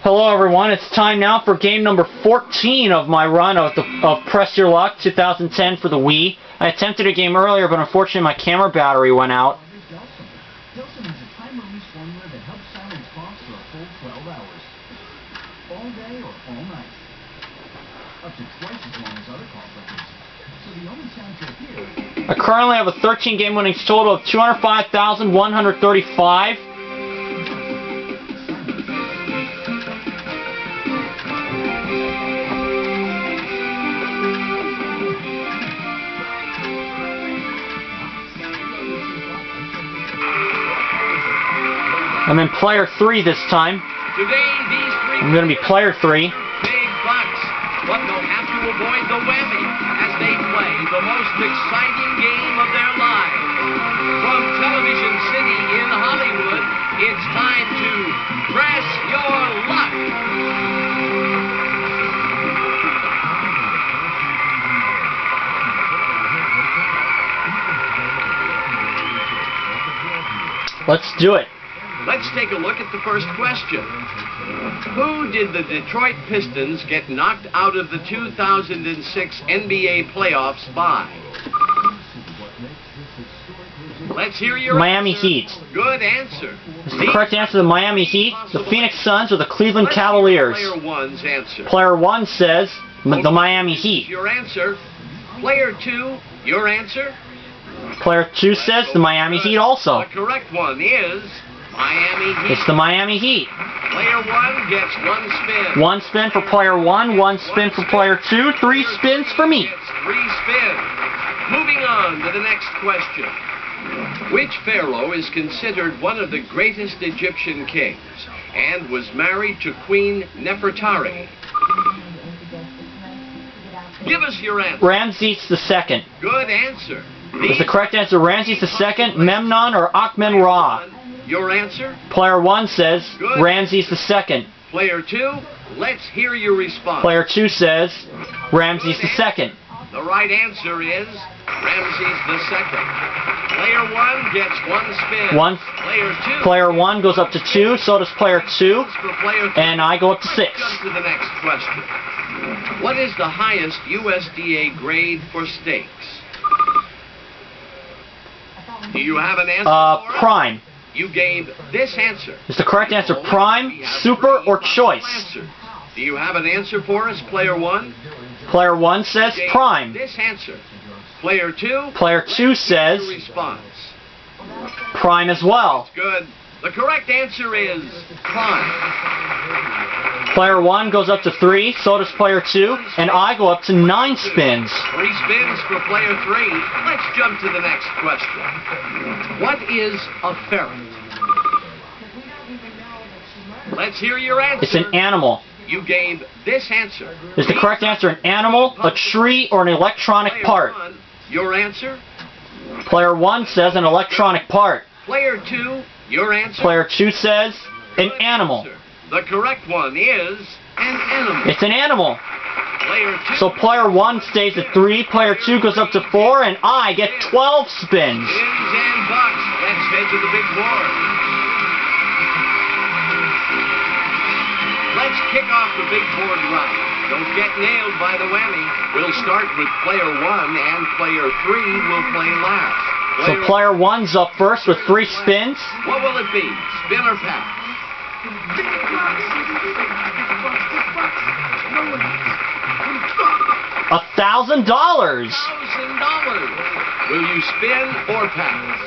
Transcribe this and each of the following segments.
Hello everyone, it's time now for game number 14 of my run of Press Your Luck 2010 for the Wii. I attempted a game earlier, but unfortunately my camera battery went out. Delson is a time-release formula that helps silence coughs for a full 12 hours. All day or all night. Up to twice as long as other cough liquids. So the only sound you'll hear... I currently have a 13 game winnings total of 205,135. I'm in player 3 this time. Today, these three I'm going to be player 3. big bucks, but they'll have to avoid the whammy as they play the most exciting game of their lives. From Television City in Hollywood, it's time to Press Your Luck. Let's do it. Let's take a look at the first question. Who did the Detroit Pistons get knocked out of the 2006 NBA playoffs by? Let's hear your Miami answer. Heat. Good answer. Is the correct answer the Miami Heat, the Phoenix Suns, or the Cleveland Cavaliers? Player one's answer. Player 1 says the Miami Heat. Your answer. Player 2, your answer. Player 2 says the Miami Heat also. The correct one is Miami Heat. It's the Miami Heat. Player 1 gets one spin. 1 spin for player 1, 1 spin for player 2, 3 spins for me. It's 3 spins. Moving on to the next question. Which pharaoh is considered one of the greatest Egyptian kings and was married to Queen Nefertari? Give us your answer. Ramses II. Good answer. Is the correct answer Ramses II, Memnon, or Akhmen-Ra? Your answer? Player 1 says Good. Ramses II. Player 2, let's hear your response. Player 2 says Ramses II. The right answer is Ramses II. Player 1 gets one spin. Player 1 goes up to 2, so does player 2, For player 3. and I go up to 6. Jump to the next question. What is the highest USDA grade for steaks? Do you have an answer for it? Prime. You gave this answer. Is the correct answer Prime, Super, or Choice? Answer. Do you have an answer for us, player 1? Player 1 says You gave Prime. This answer. Player 2? Player 2 says Your response. Prime as well. Good. The correct answer is prime. Player 1 goes up to 3, so does player 2, and I go up to 9 spins. 3 spins for player 3. Let's jump to the next question. What is a ferret? Let's hear your answer. It's an animal. You gave this answer. Is the correct answer an animal, a tree, or an electronic Player part? 1, your answer. Player 1 says an electronic part. Player 2, your answer. Player 2 says an Good animal. answer. The correct one is an animal. It's an animal. Player 2. So player 1 stays at 3, player 2 goes up to 4, and I get 12 spins. Spins and bucks. Let's head to the big board. Let's kick off the big board run. Don't get nailed by the whammy. We'll start with player 1 and player 3 will play last. So player 1's up first with 3 spins. What will it be? Spin or pass? $1,000. $1,000. Will you spin or pass?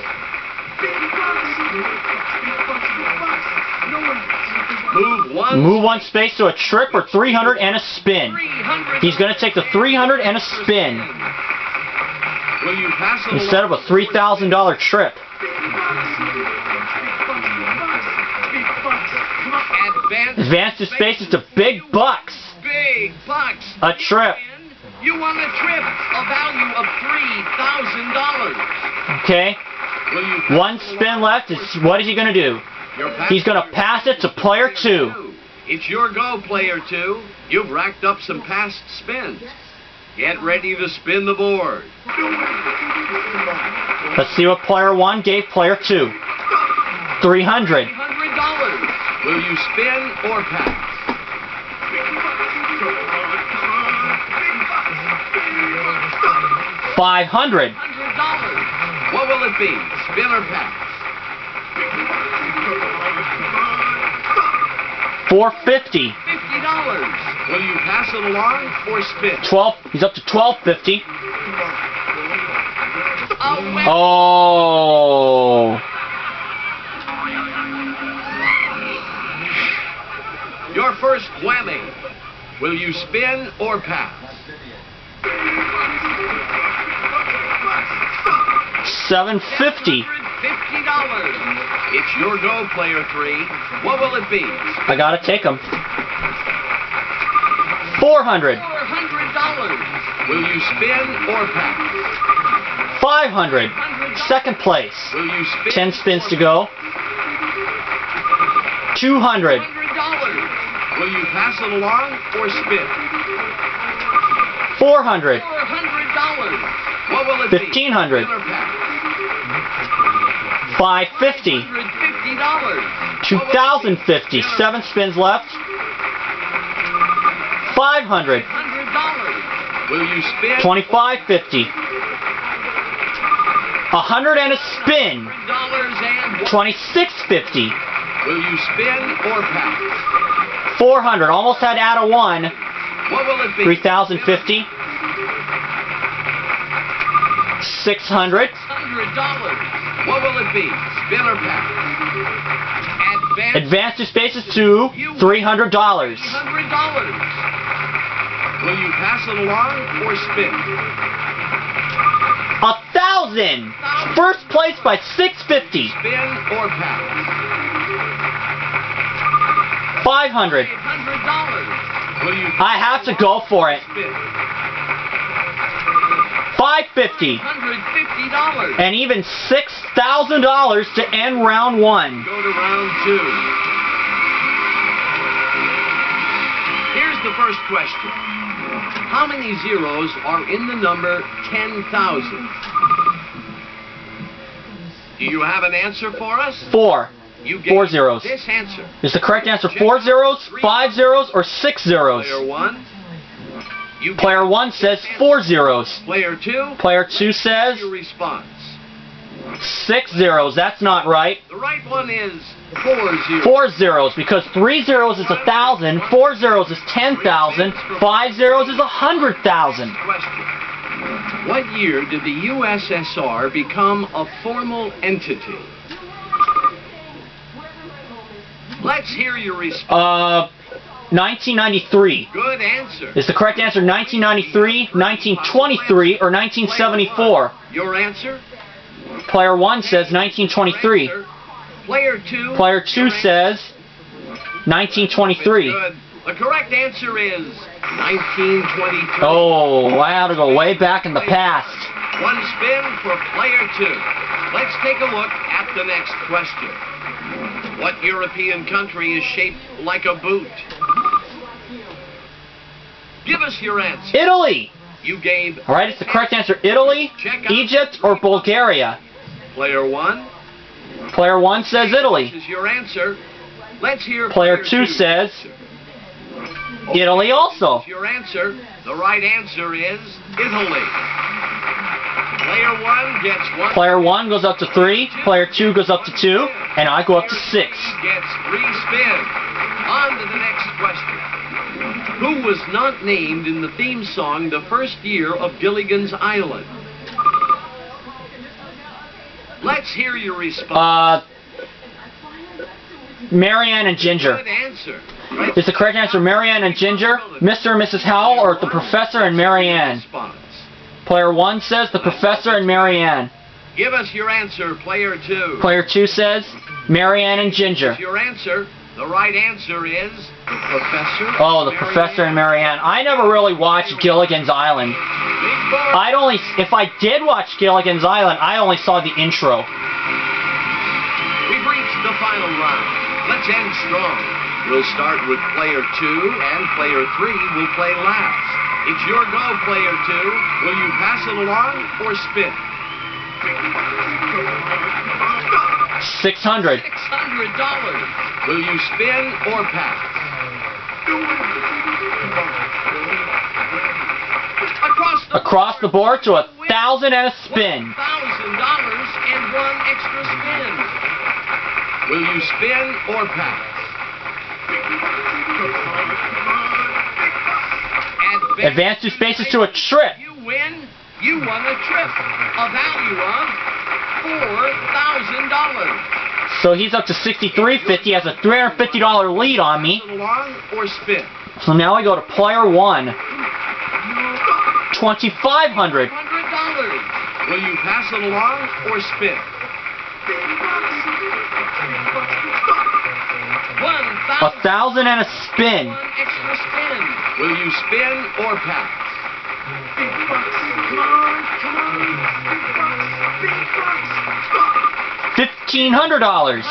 Move 1 space to a trip or 300 and a spin. 300. He's going to take the 300 and a spin Will you pass it instead of a $3,000 trip. Advance to space to big bucks. Big bucks. A trip. You won a trip, a value of $3,000. Okay. Will you 1 spin left. What is he going to do? He's going to pass it to player 2. It's your go, player 2. You've racked up some past spins. Get ready to spin the board. Let's see what player 1 gave player 2. $300. $300. Will you spin or pass? 500. $100. What will it be? Spin or pass? 450. $50. Will you pass it along or spin? 12. He's up to 1250. A win. Oh. Your first whammy. Will you spin or pass? 750. $750. It's your go, player 3. What will it be? I gotta take him. 400. $400. Will you spin or pass? 500. Second place. Will you spin? 10 spins or to go. 200. $100. Will you pass it along or spin? 400. $400. What will it be? 1,500. Spin or pass? 550. $550. 2,050. 7 spins left. 500. $100. Will you spin? 2550. 100 and a spin. $100 and 2650. will you spin or pass? 400. Almost had to add a 1. What will it be? 3,050. 600. $100. What will it be? Spin or pass? Advance your spaces to $300. $300. Will you pass it along or spin? 1,000. First place by 650. Spin or pass? 500. $800. Will you I have to go for it. spin? 550. $150. And even $6,000 to end round 1. Go to round 2. Here's the first question. How many zeros are in the number 10,000? Do you have an answer for us? 4. You gave 4 zeros. this answer. Is the correct answer 4 zeros, 5 zeros, or 6 zeros? Player 1. You Player 1 says 4 zeros. Player 2. Player 2 says Your response. 6 zeros. That's not right. The right one is 4 zeros. 4 zeros, because 3 zeros is 1,000, 4 zeros is 10,000, 5 zeros is 100,000. Question. What year did the USSR become a formal entity? Let's hear your response. 1993. Good answer. Is the correct answer 1993, 1923, or 1974? Your answer? Player 1 says 1923. Answer. Player 2. Player 2 Your says 1923. Good. The correct answer is 1922. Oh, I had to go way back in the past. One spin for player 2. Let's take a look at the next question. What European country is shaped like a boot? Give us your answer. Italy. You gave All right, it's the correct answer. Italy, Egypt, or Bulgaria? player 1. Player 1 says Italy. This is your answer. Let's hear Player 2 says Italy also. This is your answer. The right answer is Italy. Player 1 gets 1. Player 1 goes up to 3, player 2 goes up to 2, and I go up to 6. Gets 3 spins. On to the next question. Who was not named in the theme song the first year of Gilligan's Island? Let's hear your response. Marianne and Ginger. Good answer. Is the correct answer Marianne and Ginger, Mr. and Mrs. Howell, or the Professor and Marianne? Response. Player 1 says the Professor and Marianne. Give us your answer, player 2. Player 2 says Marianne and Ginger. Your answer. The right answer is the Professor. Oh, the Professor and Marianne. I never really watched Gilligan's Island. If I did watch Gilligan's Island, I only saw the intro. We've reached the final round. Let's end strong. We'll start with player 2, and player 3 will play last. It's your go, player 2. Will you pass it along or spin? $600. $600. Will you spin or pass? Across the Across the board to 1,000 and a spin. $1,000 and one extra spin. Will you spin or pass? Advance 2 spaces to a trip. You win. You won a trip. A value of $4,000. So he's up to 63.50, has a $350 lead on me. Pass it along or spin. So now we go to player 1. $2,500. $100. Will you pass it along or spin? $1,000. 1,000 and a spin. One extra spin. Will you spin or pass? $1,500. $100.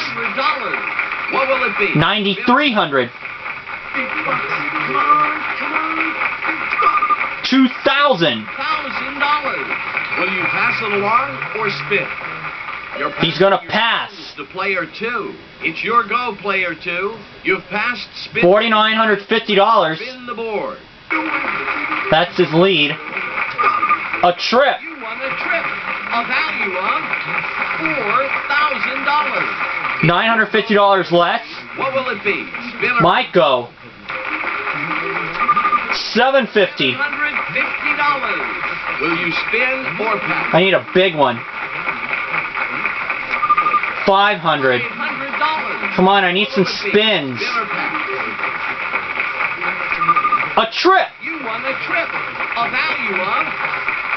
What will it be? $9,300. $2,000. $1,000. Will you pass it along or spin? Your He's gonna pass. To player 2. It's your go, player 2. You've passed spin. $4,950. Spin the board. That's his lead. A trip. You won a trip. A value of $4,000. $950 less. What will it be? Spin or Might go. $750. $150. Will you spin or pass? I need a big one. $500. $500. Come on, I need some spins. Spin or pass? A trip. You won a trip. A value of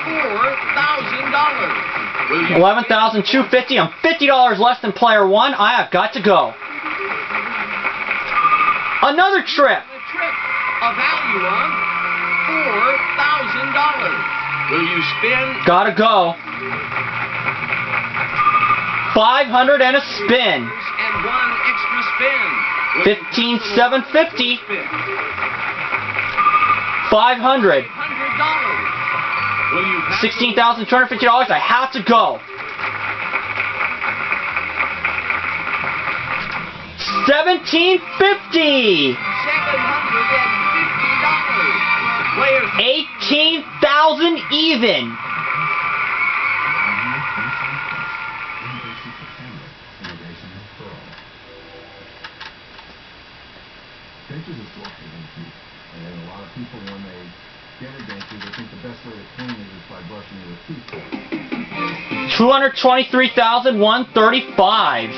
$4,000. Will you $11,250. I'm $50 less than player 1. I have got to go. Another trip. a trip? A value of $4,000. Will you spin? Gotta go. $500 and a spin. And one extra spin. $15,750. Spin. $500. $100. Will you pass $16,250. I have to go. $1,750. $750. Player 18,000 even. Benches are soft against you, and a lot of people, when they get against you, they think the best way to clean it is by brushing it with toothpaste. 223,135.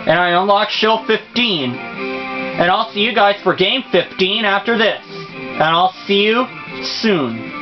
And I unlock show 15. And I'll see you guys for game 15 after this. And I'll see you soon.